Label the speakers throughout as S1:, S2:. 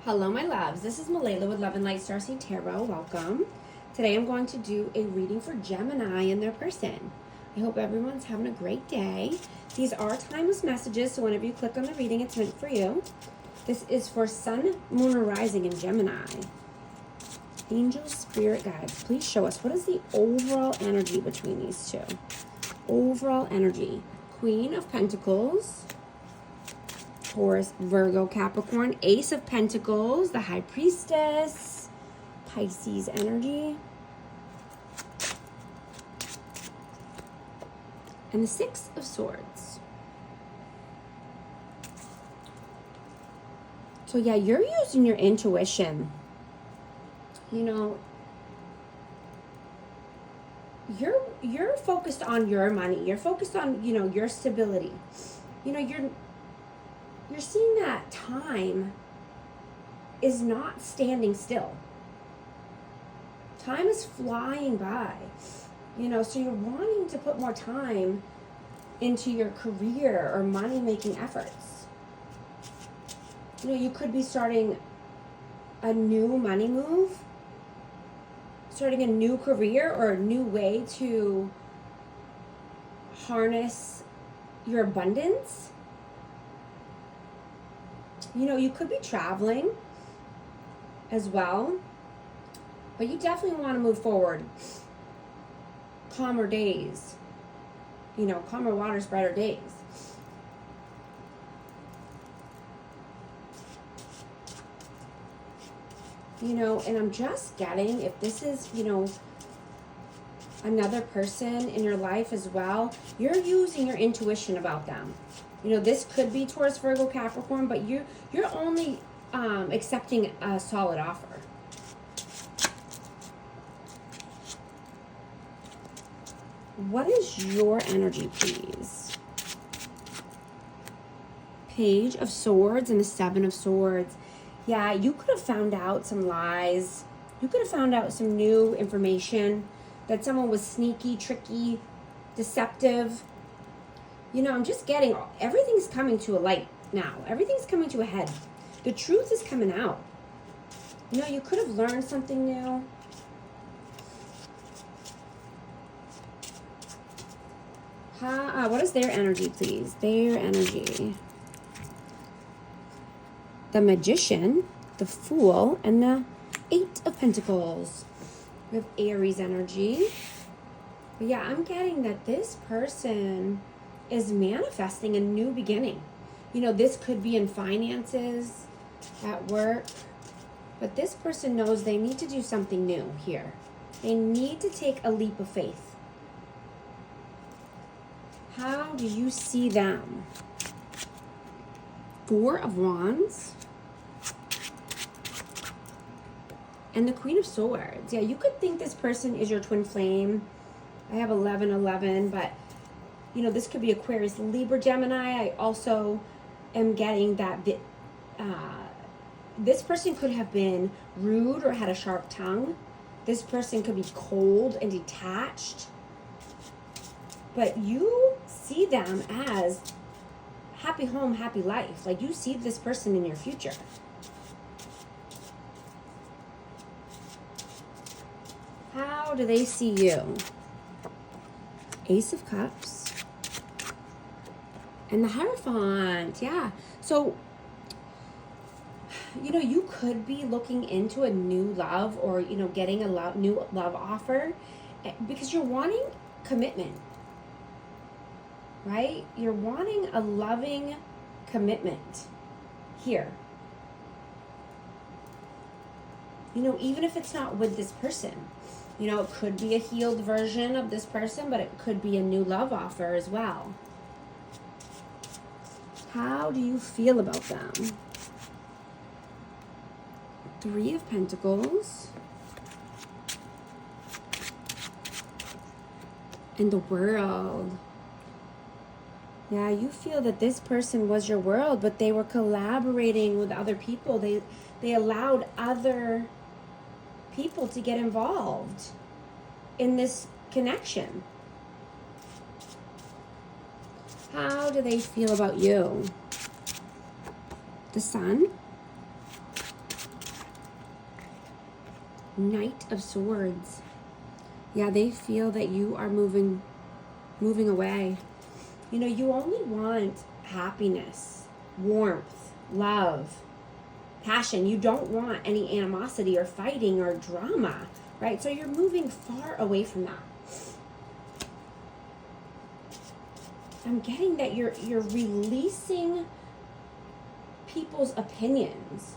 S1: Hello, my loves. This is Malayla with Love and Light Starseed Tarot. Welcome. Today I'm going to do a reading for Gemini and their person. I hope everyone's having a great day. These are timeless messages, so whenever you click on the reading, it's meant for you. This is for Sun, Moon, or Rising in Gemini. Angels, Spirit Guides, please show us, what is the overall energy between these two? Overall energy. Queen of Pentacles, Taurus, Virgo, Capricorn, Ace of Pentacles, the High Priestess, Pisces energy, and the Six of Swords. So yeah, you're using your intuition. You know, you're focused on your money. You're focused on, your stability. You're seeing that time is not standing still. Time is flying by. So you're wanting to put more time into your career or money-making efforts. You could be starting a new money move, starting a new career or a new way to harness your abundance. You could be traveling as well, but you definitely want to move forward. Calmer days, calmer waters, brighter days. And I'm just getting, if this is, another person in your life as well, you're using your intuition about them. This could be Taurus, Virgo, Capricorn, but you're only accepting a solid offer. What is your energy, please? Page of Swords and the Seven of Swords. Yeah, you could have found out some lies. You could have found out some new information, that someone was sneaky, tricky, deceptive. I'm just getting, everything's coming to a light now. Everything's coming to a head. The truth is coming out. You could have learned something new. What is their energy, please? Their energy. The Magician, the Fool, and the Eight of Pentacles. We have Aries energy. But yeah, I'm getting that this person is manifesting a new beginning. This could be in finances, at work, but this person knows they need to do something new here. They need to take a leap of faith. How do you see them? Four of Wands and the Queen of Swords. Yeah, you could think this person is your twin flame. I have 11, but this could be Aquarius, Libra, Gemini. I also am getting that this person could have been rude or had a sharp tongue. This person could be cold and detached. But you see them as happy home, happy life. Like, you see this person in your future. How do they see you? Ace of Cups and the Hierophant. Yeah. So, you could be looking into a new love or, getting a new love offer because you're wanting commitment, right? You're wanting a loving commitment here. Even if it's not with this person. It could be a healed version of this person, but it could be a new love offer as well. How do you feel about them? Three of Pentacles and the World. Yeah, you feel that this person was your world, but they were collaborating with other people. They allowed other people to get involved in this connection. How do they feel about you? The Sun Knight of Swords. Yeah, they feel that you are moving away. You know, you only want happiness, warmth, love, passion. You don't want any animosity or fighting or drama, right? So you're moving far away from that. I'm getting that you're releasing people's opinions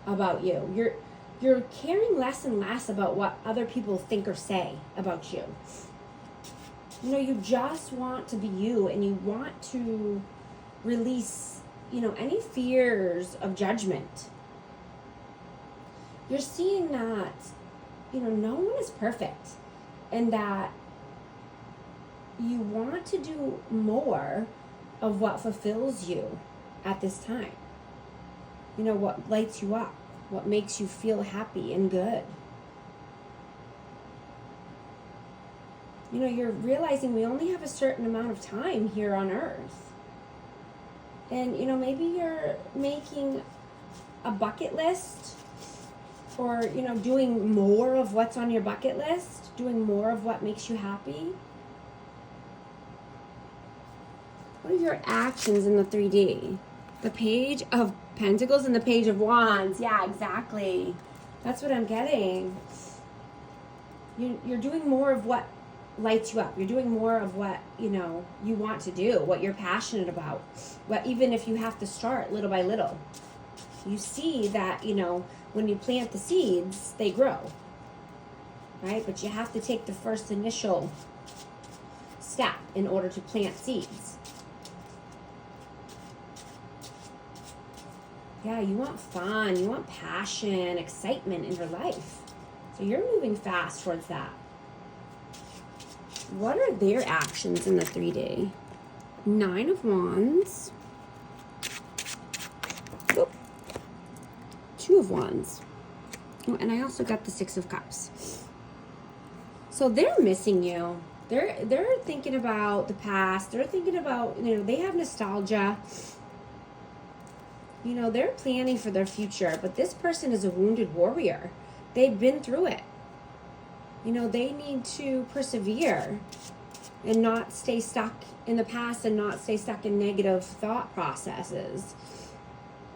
S1: about you. You're caring less and less about what other people think or say about you. You know, you just want to be you, and you want to release, you know, any fears of judgment. You're seeing that, you know, no one is perfect, and that you want to do more of what fulfills you at this time. You know, what lights you up, what makes you feel happy and good. You know, you're realizing we only have a certain amount of time here on Earth. And, you know, maybe you're making a bucket list, or, you know, doing more of what's on your bucket list, doing more of what makes you happy. What are your actions in the 3D? The Page of Pentacles and the Page of Wands. Yeah, exactly. That's what I'm getting. You're doing more of what lights you up. You're doing more of what, you know, you want to do, what you're passionate about. What, even if you have to start little by little. You see that, you know, when you plant the seeds, they grow. Right? But you have to take the first initial step in order to plant seeds. Yeah, you want fun, you want passion, excitement in your life. So you're moving fast towards that. What are their actions in the 3D? 9 of Wands. Oh, 2 of Wands. Oh, and I also got the 6 of Cups. So they're missing you. They're thinking about the past. They're thinking about, you know, they have nostalgia. You know, they're planning for their future, but this person is a wounded warrior. They've been through it. You know, they need to persevere and not stay stuck in the past and not stay stuck in negative thought processes.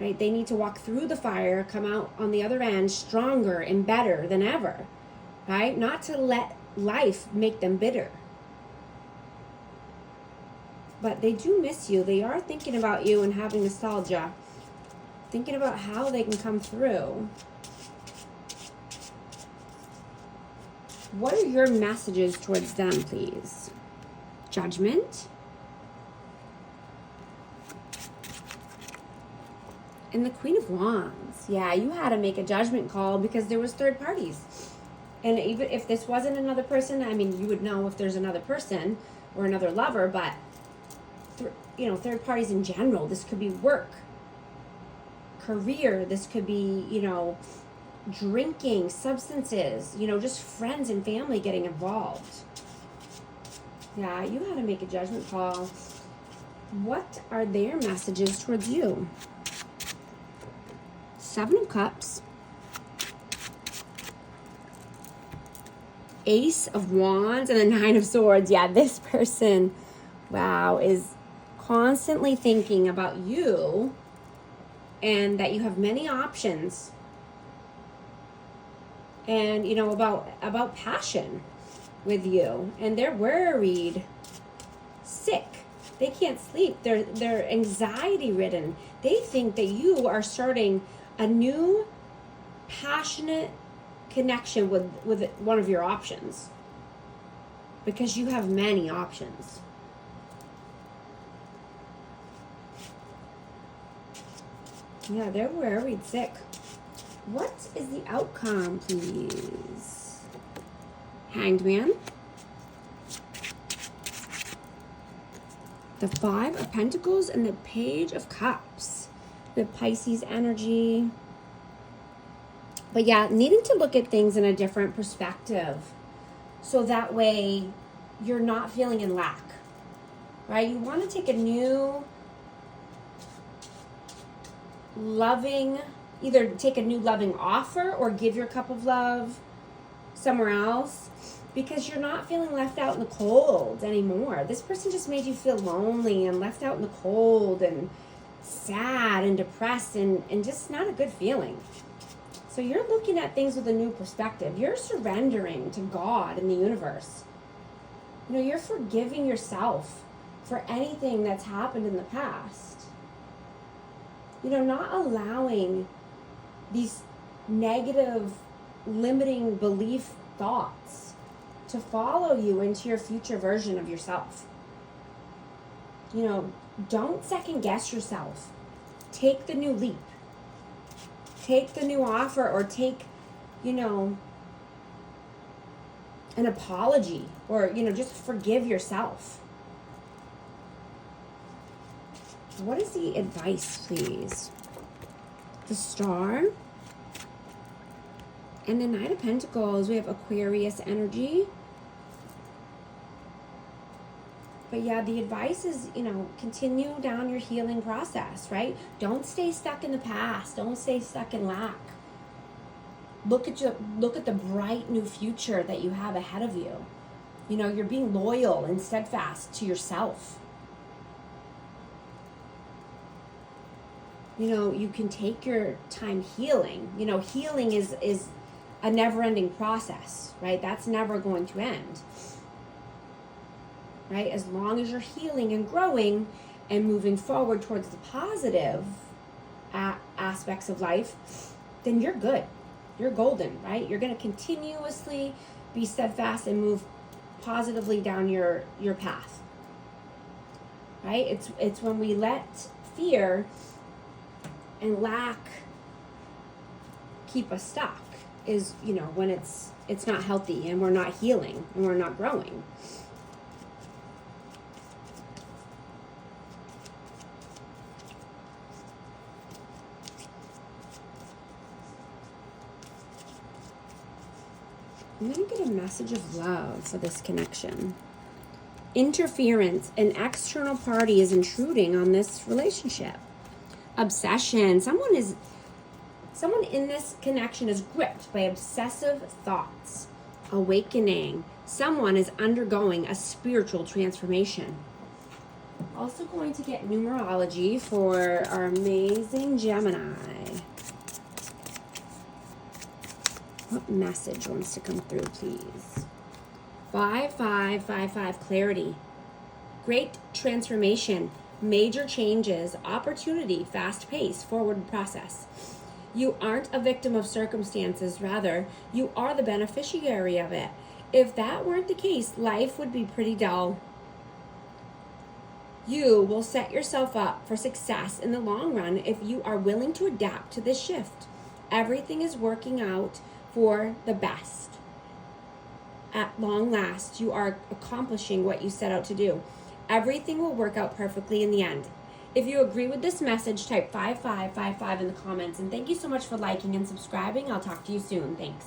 S1: Right? They need to walk through the fire, come out on the other end stronger and better than ever. Right? Not to let life make them bitter. But they do miss you. They are thinking about you and having nostalgia. Thinking about how they can come through. What are your messages towards them, please? Judgment. And the Queen of Wands. Yeah, you had to make a judgment call because there was third parties. And even if this wasn't another person, I mean, you would know if there's another person or another lover, but, you know, third parties in general, this could be work, career, this could be, you know, drinking, substances, you know, just friends and family getting involved. Yeah, you had to make a judgment call. What are their messages towards you? 7 of Cups. Ace of Wands and the 9 of Swords. Yeah, this person, wow, is constantly thinking about you and that you have many options. And, you know, about passion with you. And they're worried, sick. They can't sleep. They're anxiety ridden. They think that you are starting a new passionate connection with one of your options. Because you have many options. Yeah, they're worried, sick. What is the outcome, please? Hanged Man. The 5 of Pentacles and the Page of Cups. The Pisces energy. But yeah, needing to look at things in a different perspective. So that way you're not feeling in lack. Right? You want to take a new, loving either take a new loving offer or give your cup of love somewhere else, because you're not feeling left out in the cold anymore. This person just made you feel lonely and left out in the cold and sad and depressed and just not a good feeling. So you're looking at things with a new perspective. You're surrendering to God and the universe. You know, you're forgiving yourself for anything that's happened in the past. You know, not allowing these negative, limiting belief thoughts to follow you into your future version of yourself. You know, don't second guess yourself. Take the new leap. Take the new offer, or take, you know, an apology, or, you know, just forgive yourself. What is the advice, please? The Star and the Knight of Pentacles. We have Aquarius energy. But yeah, the advice is, you know, continue down your healing process, right? Don't stay stuck in the past. Don't stay stuck in lack. Look at the bright new future that you have ahead of you. You know, you're being loyal and steadfast to yourself. You know, you can take your time healing. You know, healing is a never-ending process, right? That's never going to end. Right? As long as you're healing and growing and moving forward towards the positive aspects of life, then you're good. You're golden, right? You're going to continuously be steadfast and move positively down your path. Right? It's when we let fear and lack keep us stuck, is, you know, when it's not healthy and we're not healing and we're not growing. I'm going to get a message of love for this connection. Interference, an external party is intruding on this relationship. Obsession, someone in this connection is gripped by obsessive thoughts. Awakening, someone is undergoing a spiritual transformation. Also going to get numerology for our amazing Gemini. What message wants to come through, please? 5555, clarity. Great transformation, major changes, opportunity, fast pace, forward process. You aren't a victim of circumstances, rather, you are the beneficiary of it. If that weren't the case, life would be pretty dull. You will set yourself up for success in the long run if you are willing to adapt to this shift. Everything is working out for the best. At long last, you are accomplishing what you set out to do. Everything will work out perfectly in the end. If you agree with this message, type 5555 in the comments. And thank you so much for liking and subscribing. I'll talk to you soon. Thanks.